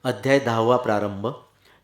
अध्याय 10वा प्रारंभ.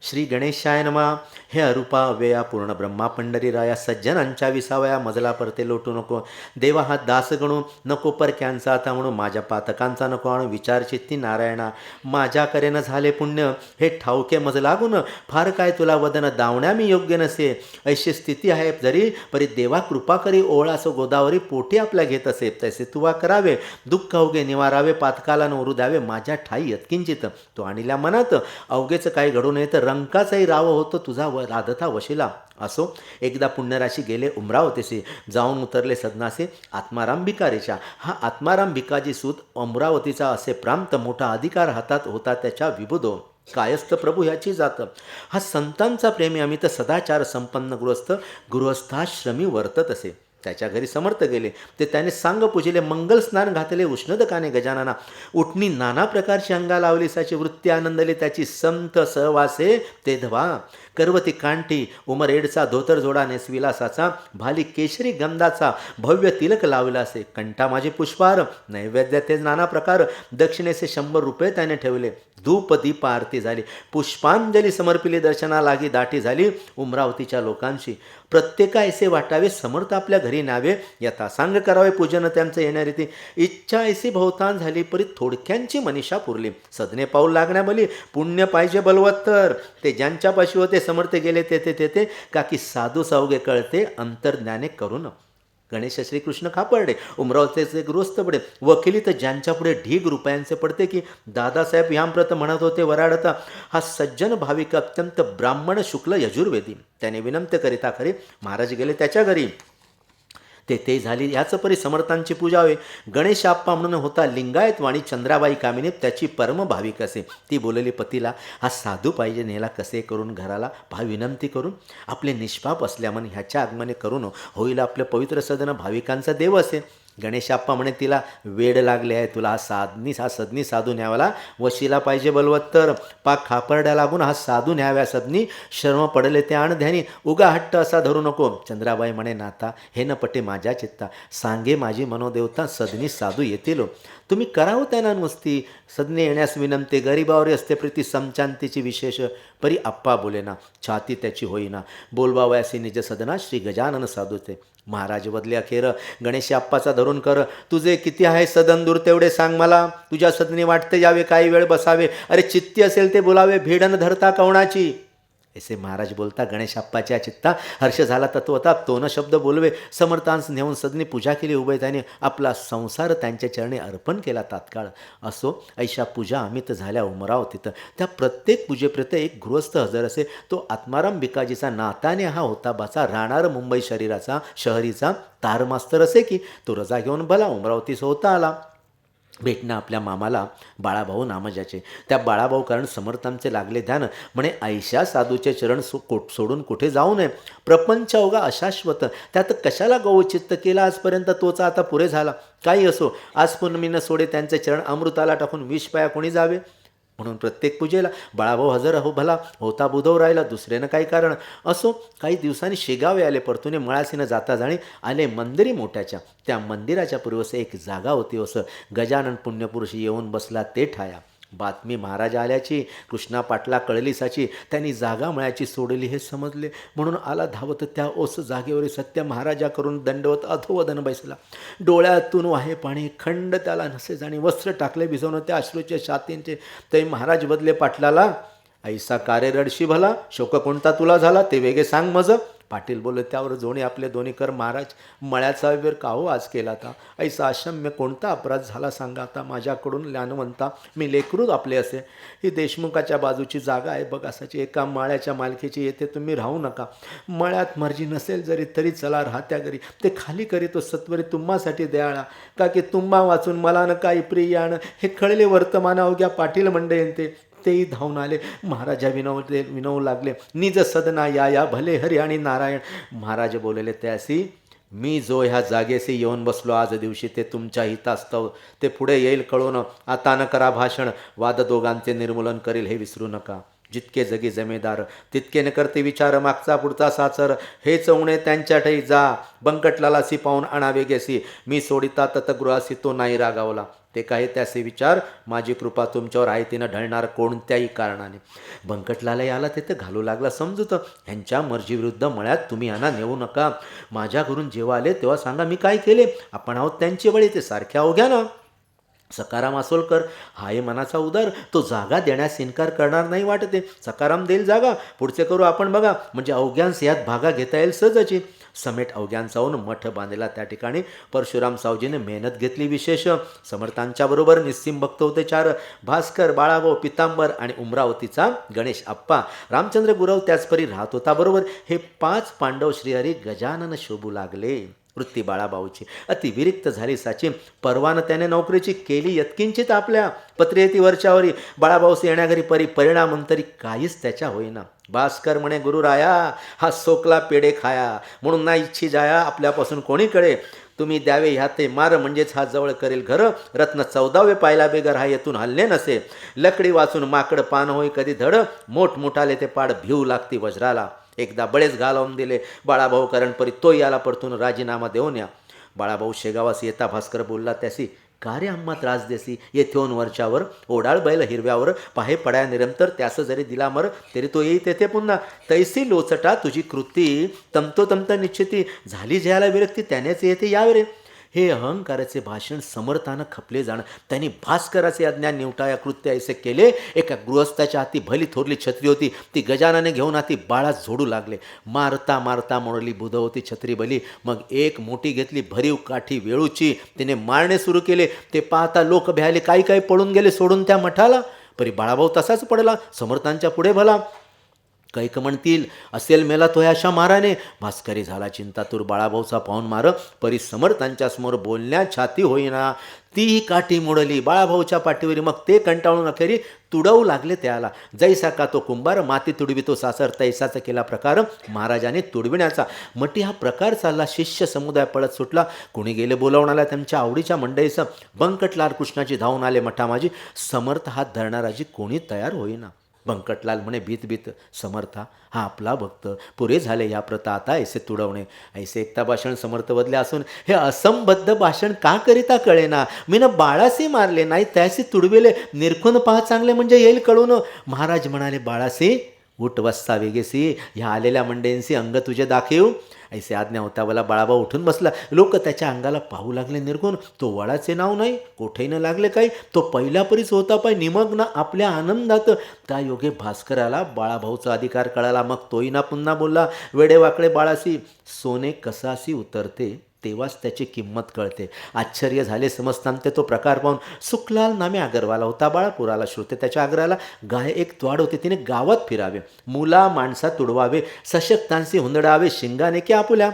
श्री गणेशाय नमः. हे अरूपा अव्यया पूर्ण ब्रह्मा पंढरीराया सज्जनांच्या विसावया मजला परते लोटू नको. देवा हा दास गणू नको परक्यांचा आता म्हणून माझ्या पातकांचा नको आणू विचार चित्ती नारायणा. माझ्या करेन झाले पुण्य हे ठाऊके मज लागून फार काय तुला वदन दावण्या मी योग्य नसे. ऐशी स्थिती आहे जरी परी देवा कृपा करी ओळास गोदावरी पोटी आपल्या घेत असे. तसे तुवा करावे दुःख अवघे निवारावे पातकाला नवरू द्यावे माझ्या ठाई यत्किंचित. तो आणल्या मनात अवघेच काही घडू नये तर रंकाचाही राव होतो तुझा राधता वशिला. असो एकदा पुण्यराशी गेले उमरावतीसे जाऊन उतरले सदनासे आत्माराम भिकारीच्या. हा आत्माराम भिकाजी सूत अमरावतीचा असे प्रांत मोठा अधिकार हातात होता त्याच्या विबुधो. कायस्थ प्रभू ह्याची जात. हा संतांचा प्रेमी अमित सदाचार संपन्न गृहस्थाश्रमी वर्तत असे. त्याच्या घरी समर्थ गेले ते त्याने सांग पूजिले मंगल स्नान घातले उष्णदकाने गजानना. उठणी नाना प्रकारची अंगा लावली साची वृत्ती आनंदले त्याची संत सहवासे ते धवा. करवती कांठी उमरेडचा धोतर जोडा नेसविला साचा भाली केशरी गंधाचा भव्य तिलक लावला असे. कंठा माझे पुष्पहार नैवेद्य ते नाना प्रकार दक्षिणेचे 100 रुपये त्याने ठेवले. धूप दीप आरती झाली पुष्पांजली समर्पिली दर्शना लागी दाटी झाली उमरावतीच्या लोकांशी. प्रत्येका ऐसे वाटावे समर्थ आपल्या घरी न्यावे यथा सांग करावे पूजन त्यांचं येण्यारीती. इच्छा ऐसी भोवतान झाली परी थोडक्यांची मनीषा पुरली. सदने पाऊल लागण्या बली पुण्य पाहिजे बलवत्तर. ते ज्यांच्यापाशी होते समर्थ गेले तेथे तेथे काकी साधू सावगे कळते अंतर्ज्ञाने करून. गणेश श्रीकृष्ण खापर्डे उमरावतीचे गृहस्थ पडे वकिली तर ज्यांच्यापुढे ढीग रुपयांचे पडते की दादासाहेब ह्यांप्रत म्हणत होते वराडता. हा सज्जन भाविक अत्यंत ब्राह्मण शुक्ल यजुर्वेदी. त्याने विनंती करिता खरी महाराज गेले त्याच्या घरी. ते झाली ह्याच परी समर्थांची पूजा होय. गणेश आप्पा म्हणून होता लिंगायत वाणी चंद्राबाई कामिनी त्याची परम भाविक असे. ती बोलली पतीला हा साधू पाहिजे नेला कसे करून घराला पहा विनंती करून. आपले निष्पाप असल्यामुळे ह्याच्या आगमने करून होईल आपलं पवित्र सदन भाविकांचा देव असे. गणेशाप्पा म्हणे तिला वेड लागले आहे तुला हा सदनी साधू न्यावाला वशिला पाहिजे बलवत्तर. पाक खापर्ड्या लागून हा साधू न्याव्या सदनी शर्म पडले ते आण ध्यानी उगा हट्ट असा धरू नको. चंद्राबाई म्हणे नाथा हे न पटे माझ्या चित्ता सांगे माझी मनोदेवता सदनी साधू येतील. तुम्ही करावं त्यांना नुसती सदने येण्यास विनंती गरिबावरी असते प्रीती समचांतीची विशेष. परी आप्पा बोलेना छाती त्याची होईना बोलवावयासी निज सदना श्री गजानन साधूचे. महाराज बदले अखेर गणेश आप्पाचा धरून कर तुझे किती आहे सदन दूर तेवढे सांग मला. तुझ्या सदनी वाटते यावे काही वेळ बसावे अरे चित्ती असेल ते बोलावे भिडन धरता कवणाची. ऐसे महाराज बोलता गणेश आप्पाच्या चित्ता हर्ष झाला तत्वता तोन शब्द बोलवे. समर्थांस नेऊन सदनी पूजा केली उभे त्याने आपला संसार त्यांच्या चरणी अर्पण केला तात्काळ. असो ऐशा पूजा अमित झाल्या उमरावतीत. त्या प्रत्येक पूजेप्रत एक गृहस्थ हजर असे. तो आत्माराम भिकाजीचा नाताने हा होता बाचा राहणार मुंबई शहरीचा तारमास्तर असे की तो रजा घेऊन भला उमरावतीस होता आला. भेटणं आपल्या मामाला बाळाभाऊ नामजाचे. त्या बाळाभाऊ कारण समर्थांचे लागले ध्यान म्हणे ऐशा साधूचे चरण सोडून कुठे जाऊ नये. प्रपंच अवघा अशाश्वत त्यात कशाला गौचित्त केला आजपर्यंत तोच आता पुरे झाला. काही असो आज पूर्णमीनं सोडे त्यांचे चरण अमृताला टाकून विष पाया कोणी जावे. म्हणून प्रत्येक पूजेला बाळाभाऊ हजर हो भला होता बुधव राहिला दुसऱ्यानं काही कारण. असो काही दिवसांनी शेगावे आले परतुने मळासीनं जाता जाणी आले मंदिरी मोठ्याच्या. त्या मंदिराच्या पूर्वस एक जागा होती असं गजानन पुण्यपुरुष येऊन बसला ते ठाया. बातमी महाराजा आल्याची कृष्णा पाटला कळली साची. त्यांनी जागा मळ्याची सोडली हे समजले म्हणून आला धावत त्या ओस जागेवर सत्य महाराजा करून दंडवत अधोवदन बैसला. डोळ्यातून वाहे पाणी खंड त्याला नसे जाणी वस्त्र टाकले भिजवून त्या अश्रूचे छातींचे. ते महाराज बदले पाटलाला ऐसा कार्य रडशी भला शोक कोणता तुला झाला ते वेगळे सांग मज. पाटील बोलले त्यावर जोणी आपले दोन्ही कर महाराज मळ्याचा वेर का हो आज केला था. ऐसा अशम्य कोणता अपराध झाला सांगा आता माझ्याकडून ल्यानवंता मी लेकरूच आपले असे. ही देशमुखाच्या बाजूची जागा आहे बघासाची एका माळ्याच्या मालकीची. येथे तुम्ही राहू नका. मळ्यात मर्जी नसेल जरी तरी चला राहत्या घरी. ते खाली करीतो सत्वरी तुम्हासाठी दयाळा का की तुम्हा वाचून मला न काही प्रियाण. हे कळले वर्तमान अवघ्या पाटील मंडळ येते तेही धावून आले. महाराजा विनवू लागले निज सदना या भले हरी आणि नारायण. महाराज बोलले त्यासी मी जो ह्या जागेशी येऊन बसलो आज दिवशी ते तुमच्या हितास्तव ते पुढे येईल कळून. आता न करा भाषण वाद दोघांचे निर्मूलन करील हे विसरू नका. जितके जगी जमेदार तितके न करते विचार मागचा पुढचा साचर. हे चवणे त्यांच्या ठाई जा बंकटलालासी पाहून आणावे गेसी. मी सोडिता ततगृहासी तो नाही रागावला. ते काय त्याचे विचार, माझी कृपा तुमच्यावर आहे तिनं ढळणार कोणत्याही कारणाने. बंकटलालही आला तिथं घालू लागला समजूत, ह्यांच्या मर्जीविरुद्ध मळ्यात तुम्ही यांना नेऊ नका. माझ्या घरून जेव्हा आले तेव्हा सांगा मी काय केले. आपण आहोत त्यांचे बळी, ते सारख्या अवघ्या ना. सकाराम आसोलकर हाय मनाचा उदार, तो जागा देण्यास इन्कार करणार नाही वाटते. सकाराम देईल जागा, पुढचे करू आपण बघा, म्हणजे अवघ्यांस यात भागा घेता येईल सहजची. समेट अवघ्यांचा होऊन मठ बांधलेला त्या ठिकाणी परशुराम सावजीने मेहनत घेतली विशेष. समर्थांच्या बरोबर निस्सिम भक्त होते 4, भास्कर, बाळाभाऊ, पितांबर आणि उमरावतीचा गणेश आप्पा. रामचंद्र गुरव त्याचपरी राहत होता बरोबर. हे 5 पांडव श्रीहरी गजानन शोभू लागले. वृत्ती बाळाभाऊची अतिविरिक्त झाली साची. परवानं त्याने नोकरीची केली यत्किंचित आपल्या. पत्रे येती वरच्यावरी, बाळाभाऊस येण्याघरी परी परिणाम अंतरी काहीच त्याच्या होईना. भास्कर म्हणे गुरुराया, हा सोकला पेढे खाया, म्हणून ना इच्छी जाया आपल्यापासून कोणीकडे. तुम्ही द्यावे ह्या ते मार, म्हणजेच हा जवळ करेल घर. रत्न 14वे पायला बेगर हा येथून हल्ले नसे. लकडी वाचून माकड पान होई कधी धड, मोठमोठाले ते पाड भिऊ लागती वज्राला. एकदा बळेच घालवून दिले बाळाभाऊ करणपरी, तोही याला परतून राजीनामा देऊन या. बाळाभाऊ शेगावास येता भास्कर बोलला त्यासी, का रे आम्हा त्रास देसी. येथेऊन वरच्यावर ओडाळ बैल हिरव्यावर, पाहे पडाया निरंतर, त्यास जरी दिला मर तरी तो येई तेथे पुन्हा. तैसी लोचटा तुझी कृती, तंतोतंत निश्चिती, झाली जयाला विरक्ती त्यानेच येते यावे रे. हे अहंकाराचे भाषण समर्थानं खपले जाणं. त्यांनी भास्कराचे अज्ञान निवटाया कृत्य ऐसे केले. एका गृहस्थाच्या हाती भली थोरली छत्री होती, ती गजानाने घेऊन हाती बाळास झोडू लागले. मारता मारता मोडली बुध होती छत्री भली. मग एक मोठी घेतली भरीव काठी वेळूची, तिने मारणे सुरू केले. ते पाहता लोक भ्याले, काही काही पळून गेले सोडून त्या मठाला. परी बाळाभाऊ तसाच पडला समर्थांच्या पुढे भला. कैक म्हणतील असेल मेला तो अशा माराने. भास्करी झाला चिंतातूर, बाळाभाऊचा पाहून मार, परी समर्थांच्या समोर बोलण्या छाती होईना. तीही काठी मोडली बाळाभाऊच्या पाठीवरी. मग ते कंटाळून अखेरी तुडवू लागले त्याला. जैसा का तो कुंभार माती तुडवितो सासर, तैसाचा केला प्रकार महाराजाने तुडविण्याचा. मटी हा प्रकार चालला. शिष्य समुदाय पळत सुटला. कोणी गेले बोलावणाला त्यांच्या आवडीच्या मंडईचं. बंकटलाल कृष्णाची धावून आले मठामाजी. समर्थ हात धरणाराजी कोणी तयार होईना. बंकटलाल म्हणे भीत भीत, समर्था हा आपला भक्त, पुरे झाले या प्रथा आता ऐसे तुडवणे. ऐसे एकता भाषण समर्थ बदले असून हे असंबद्ध भाषण का करिता कळेना. मीनं बाळासी मारले नाही त्याशी तुडविले, निरखून पहा चांगले म्हणजे येईल कळून. महाराज म्हणाले बाळासी उठ वस्ता वेगेसी, ह्या आलेल्या मंडळींशी अंग तुझे दाखीव. ऐसे आज्ञा होता मला. बाळाभाऊ उठून बसला. लोक त्याच्या अंगाला पाहू लागले निरखून. तो वडाचे नाव नाही, कोठेही न लागले काही. तो पहिल्यापरीच होता पाय निमग्न आपल्या आनंदात. त्या योगे भास्कराला बाळाभाऊचा अधिकार कळाला. मग तोही ना पुन्हा बोलला, वेडेवाकडे बाळासी, सोने कसासी उतरते तेव्हाच त्याची किंमत कळते. आश्चर्य झाले समजताना तो प्रकार पाहून. सुखलाल नामे अगरवाला होता बाळापुराला. श्रोते त्याच्या आग्रहाला. गाय एक त्वाड होते, तिने गावात फिरावे, मुला माणसा तुडवावे, सशक्तांशी हुंदडावे, शिंगाने की आपुल्या.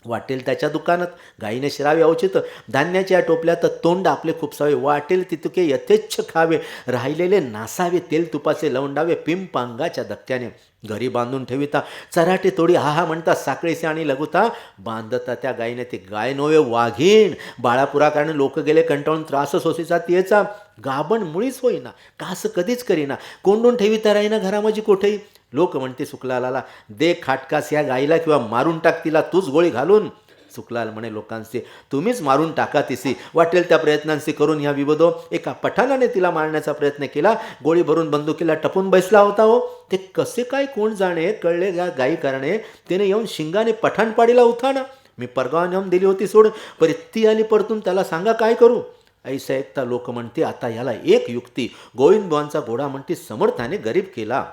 वाटेल त्याच्या दुकानात गाईने शिरावे औचित, धान्याच्या टोपल्यात तोंड आपले खुपसावे, वाटेल तितुके यथेच्छ खावे, राहिलेले नासावे, तेल तुपाचे लवंडावे, पिंपांगाच्या धक्क्याने. घरी बांधून ठेविता चराटे तोडी हा हा म्हणता, साखळीसे आणि लघुता बांधता त्या गायीने. ते गाय नव्हे वाघीण. बाळापुरा कारण लोक गेले कंटाळून, त्रास सोसीचा तियेचा. गाभण मुळीच होईना, कास कधीच करीना, कोंडून ठेविता राहीना घरामाजी कोठेही. लोक म्हणते सुखलालाला, दे खाटकास या गाईला किंवा मारून टाक तिला, तूच गोळी घालून. सुखलाल म्हणे लोकांचे, तुम्हीच मारून टाका तिसी. वाटेल त्या प्रयत्नांशी करून ह्या विबोधो. एका पठाणाने तिला मारण्याचा प्रयत्न केला. गोळी भरून बंदुकीला टपून बसला होता हो. ते कसे काय कोण जाणे, कळले या गाई करणे. तिने येऊन शिंगाने पठाणपाडीला उठाणा. मी परगाव नेऊन दिली होती सोड, परी ती आली परतून, त्याला सांगा काय करू. ऐसा ऐकता लोक म्हणते, आता याला एक युक्ती. गोविंदबांचा घोडा म्हणते समर्थाने गरीब केला.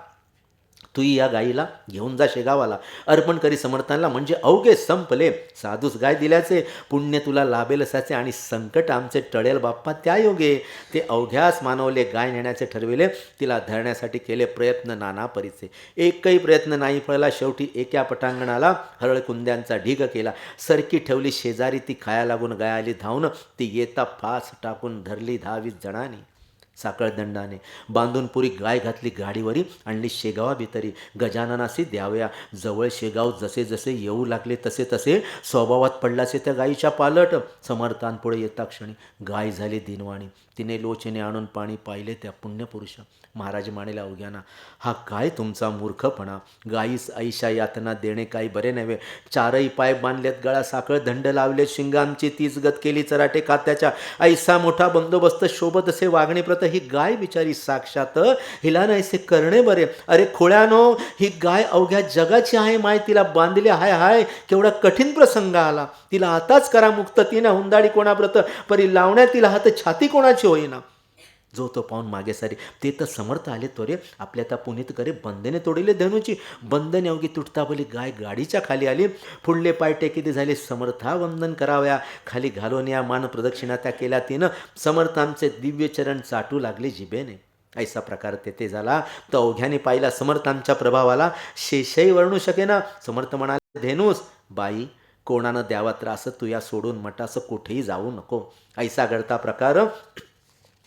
तूही या गाईला घेऊन जा शेगावाला, अर्पण करी समर्थांना, म्हणजे अवघे संपले. साधूस गाय दिल्याचे पुण्य तुला लाभेल असाचे, आणि संकट आमचे टळेल बाप्पा त्या योगे. ते अवघ्यास मानवले, गाय नेण्याचे ठरविले. तिला धरण्यासाठी केले प्रयत्न नाना परीचे. एकही प्रयत्न नाही फळला. शेवटी एका पटांगणाला हरळकुंद्यांचा ढीग केला. सरकी ठेवली शेजारी, ती खाया लागून गाय आली धावून. ती येता फास टाकून धरली 10-20 जणांनी. साखळदंडाने बांधून पुरी गाय घातली गाडीवरी, आणली शेगावा भितरी. गजाननासी द्यावया जवळ शेगाव, जसे जसे येऊ लागले तसे तसे स्वभावात पडलासे त्या गायीच्या पालट. समर्थांपुढे येता क्षणी गाय झाली दिनवाणी, तिने लोचने आणून पाणी पाहिले त्या पुण्यपुरुषा. महाराज म्हणाले अवघ्याना, हा काय तुमचा मूर्खपणा, गायीस ऐशा यातना देणे काही बरे नव्हे. चारही पाय बांधलेत, गळा साखळ दंड लावले, शिंगांची तीच गत केली चराटे कात्याच्या. ऐसा मोठा बंदोबस्त शोभत असे वागणे प्रत, ही गाय बिचारी साक्षात, हिला नाहीसे करणे बरे. अरे खोळ्यानो, ही गाय अवघ्या जगाची आहे माय, तिला बांधले हाय हाय केवढा कठीण प्रसंग आला. तिला आताच करा मुक्त, तिनं हुंदाडी कोणाप्रत, परी लावण्यात तिला हात छाती कोणाची होईना. जो तो पाहून मागे सारी, ते तर समर्थ आले त्वरे, आपल्या त्या पुनीत करे बंधने तोडिले धनुची. बंधने अवघी तुटता बोली गाय गाडीच्या खाली आली, पुढले पाय टेकिते झाले समर्था वंदन कराव्या. खाली घालून या मान प्रदक्षिणा त्या केल्या तिनं, समर्थांचे दिव्य चरण चाटू लागले जिभेने. ऐसा प्रकार तेथे झाला तर अवघ्याने पाहिला समर्थांच्या प्रभावाला, शेषही वर्णू शकेना. समर्थ म्हणाले, धेनूस बाई, कोणानं द्यावा त्रास, तू या सोडून मटास कुठेही जाऊ नको. ऐसा घडता प्रकार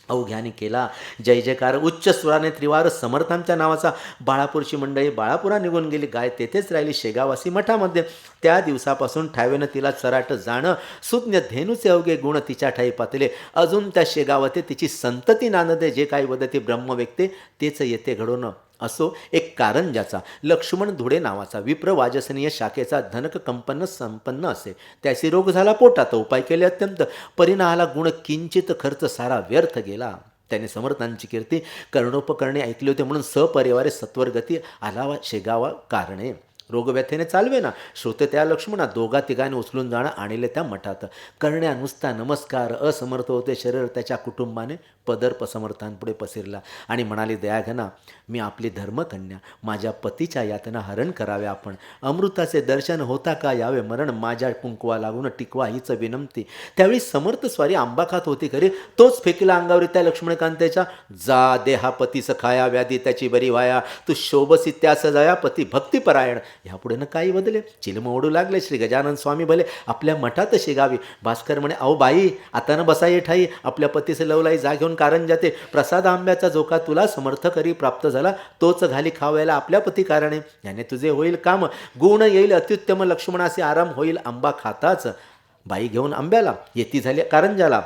अवघ्याने केला. जय जयकार उच्च स्वराने त्रिवार समर्थांच्या नावाचा. बाळापूरची मंडळी बाळापुरा निघून गेली, गाय तेथेच राहिली शेगावासी मठामध्ये. त्या दिवसापासून ठावेनं तिला चराट जाणं, सुज्ञ धेनूचे अवघे गुण तिच्या ठाई पातले. अजून त्या शेगावते तिची संतती नांदते, जे काही वदती ब्रह्म व्यक्ते तेच येते घडून. असो एक कारंजाचा लक्ष्मण धुडे नावाचा विप्र वाजसनीय शाखेचा धनक कंपन्न संपन्न असे. त्याशी रोग झाला पोटात, उपाय केले अत्यंत, परिणाहाला गुण किंचित, खर्च सारा व्यर्थ गेला. त्याने समर्थांची कीर्ती कर्णोपकरणे ऐकले होते म्हणून सपरिवारे सत्वरगती आलावा शेगावा कारणे. रोगव्यथेने चालवे ना, श्रोते त्या लक्ष्मणा दोघा तिघांनी उचलून जाणं आणले त्या मठात. करण्या नुसता नमस्कार, असमर्थ होते शरीर त्याच्या कुटुंबाने. पदर्प समर्थांपुढे पसरला आणि म्हणाले, दयाघना, मी आपली धर्मकन्या, माझ्या पतीच्या यातना हरण कराव्या आपण. अमृताचे दर्शन होता का यावे मरण, माझ्या कुंकवा लागून टिकवा हीच विनंती. त्यावेळी समर्थ स्वारी आंबा खात होती खरी, तोच फेकला अंगावरी त्या लक्ष्मणकांतेच्या. जा देहा पतीस खाया, व्याधी त्याची बरी व्हाया, तू शोभसी त्यास जाया, पती भक्तिपरायण. ह्यापुढे न काही बदले, चिलम ओढू लागले. श्री गजानन स्वामी भले आपल्या मठात शेगावी. भास्कर म्हणे, अहो बाई, आता न बसा ये ठाई, आपल्या पतीचे लवलाई जा घेऊन कारण जाते. प्रसाद आंब्याचा जोका तुला समर्थ करी प्राप्त झाला, तोच घाली खावायला आपल्या पती कारणे. याने तुझे होईल काम, गुण येईल अत्युत्तम, लक्ष्मणाचे आराम होईल आंबा खाताच. बाई घेऊन आंब्याला येती झाली कारंजाला,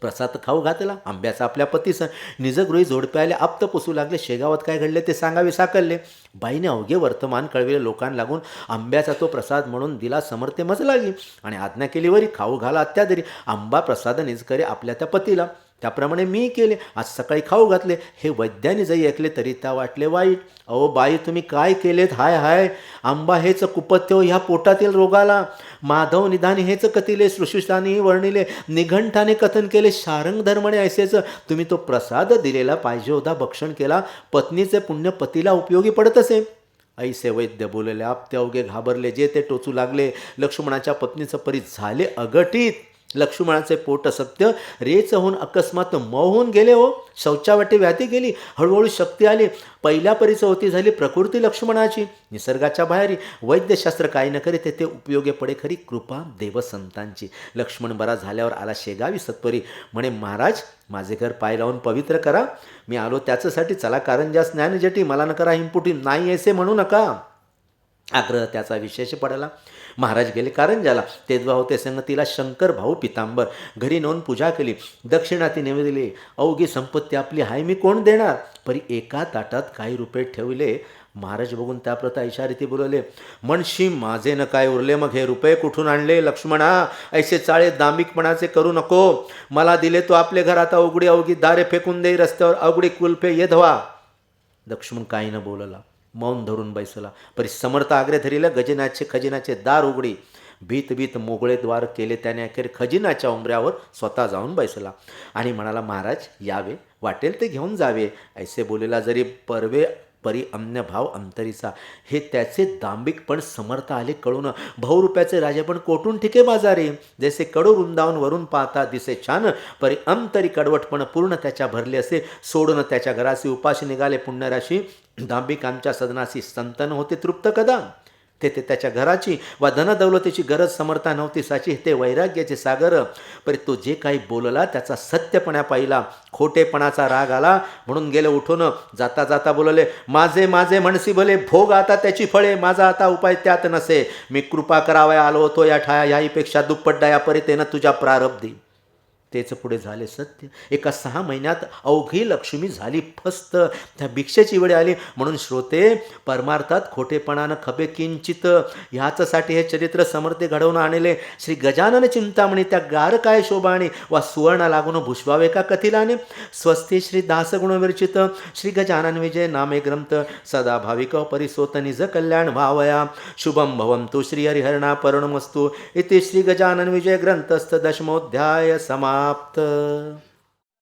प्रसाद खाऊ घातला आंब्याचा आपल्या पतीसं. निजगृही जोडपे आले, आप्त पुसू लागले. शेगावात काय घडले ते सांगावे साकरले. बाईने अवघे वर्तमान कळविले लोकांना लागून, आंब्याचा तो प्रसाद म्हणून दिला समर्थे मज लागी, आणि आज्ञा केली वरी खाऊ घाला अत्यादरी. आंबा प्रसाद निजकरे आपल्या त्या पतीला, त्याप्रमाणे मी केले. आज सकाळी खाऊ घातले. हे वैद्याने जरी ऐकले तरी त्या वाटले वाईट. अहो बाई, तुम्ही काय केलेत, हाय हाय, आंबा हेच कुपथ्य ह्या पोटातील रोगाला. माधव निधान हेच कथिले, सृष्टिस्थानी वर्णिले, निघंठाने कथन केले, शारंग धर्मणे ऐसेच. तुम्ही तो प्रसाद दिलेला पाहिजे होता, भक्षण केला, पत्नीचे पुण्य पतीला उपयोगी पडत असे. ऐसे वैद्य बोलले. आपते अवघे घाबरले, जे ते टोचू लागले. लक्ष्मणाच्या पत्नीचं परी झाले अगटीत. लक्ष्मणाचे पोट सत्य रेच होऊन अकस्मात मऊ होऊन गेले. हो, शौचावाटी व्याधी गेली, हळूहळू शक्ती आली. पहिल्या परीचं होती झाली प्रकृती लक्ष्मणाची, निसर्गाच्या बाहेरी. वैद्यशास्त्र काही न करे तेथे उपयोगी पडे खरी कृपा देवसंतांची. लक्ष्मण बरा झाल्यावर आला शेगावी सत्वरी. म्हणे, महाराज, माझे घर पाय लावून पवित्र करा, मी आलो त्याच्यासाठी. चला कारंजा स्नान जटी, मला न करा हिंपुटी, नाही ऐसे म्हणू नका. आग्रह त्याचा विशेष पडला. महाराज गेले कारंजाला. तेव्हा होते संगतीला शंकर भाऊ पितांबर. घरी नेऊन पूजा केली, दक्षिणा ती दिली. अवघी संपत्ती आपली हाय, मी कोण देणार. परी एका ताटात काही रुपये ठेवले. महाराज बघून त्या प्रथा इशारिती बोलवले, म्हणशी माझे न काय उरले, मग हे रुपये कुठून आणले. लक्ष्मणा, ऐसे चाळे दांभिकपणाचे करू नको. मला दिले तो आपले घर, आता उघडी अवघी दारे फेकून दे रस्त्यावर, अवघडी कुलपे ये धवा. लक्ष्मण काही न बोलला, मौन धरून बैसला. परी समर्थ आग्रे धरिलं, गजनाचे खजिनाचे दार उघडी. भीत भीत मोगळे द्वार केले त्याने. अखेर खजिनाच्या उंबऱ्यावर स्वतः जाऊन बैसला आणि म्हणाला, महाराज यावे, वाटेल ते घेऊन जावे. ऐसे बोलेला जरी परवे परी अन्य भाव अंतरीचा. हे त्याचे दांभिकपण समर्थ आले कळून. बहुरुपयाचे राजे पण कोठून ठिके बाजारे. जैसे कडू वृंदावन वरून पाहता दिसे छान, परी अंतरी कडवटपण पूर्ण त्याच्या भरले असे. सोडून त्याच्या घराशी उपाशी निघाले पुण्यराशी. दांभिकांच्या सदनाशी संतन होते तृप्त कदा. तेथे त्याच्या घराची वा धनदौलतीची गरज समर्था नव्हती, साची ते वैराग्याचे सागर. परी तो जे काही बोलला त्याचा सत्यपणा पाहिला, खोटेपणाचा राग आला म्हणून गेले उठून. जाता जाता बोलले, माझे माझे म्हणसी भले, भोग आता त्याची फळे, माझा आता उपाय त्यात नसे. मी कृपा करावया आलो होतो या ठाया, ह्याहीपेक्षा दुप्पट दया परितेनं तुझ्या प्रारब्धी. तेच पुढे झाले सत्य. एका 6 महिन्यात अवघी लक्ष्मी झाली फस्त. त्या भिक्षेची वेळ आली म्हणून श्रोते, परमार्थात खोटेपणानं खबे किंचित. ह्याचसाठी हे चरित्र समर्थे घडवून आणले. श्री गजानन चिंतामणी त्या गार काय शोभाणी, वा सुवर्ण लागून भुषवावे का कथिलाने. स्वस्ती श्री दासगुण विरचित, श्री गजानन विजय नामे ग्रंथ. सदा भाविक परिसोत निज कल्याण भावया. शुभम भवन्तु श्री हरिहरणा परणमस्तु. इति श्री गजानन विजय ग्रंथस्थ दशमोध्याय समाप्त.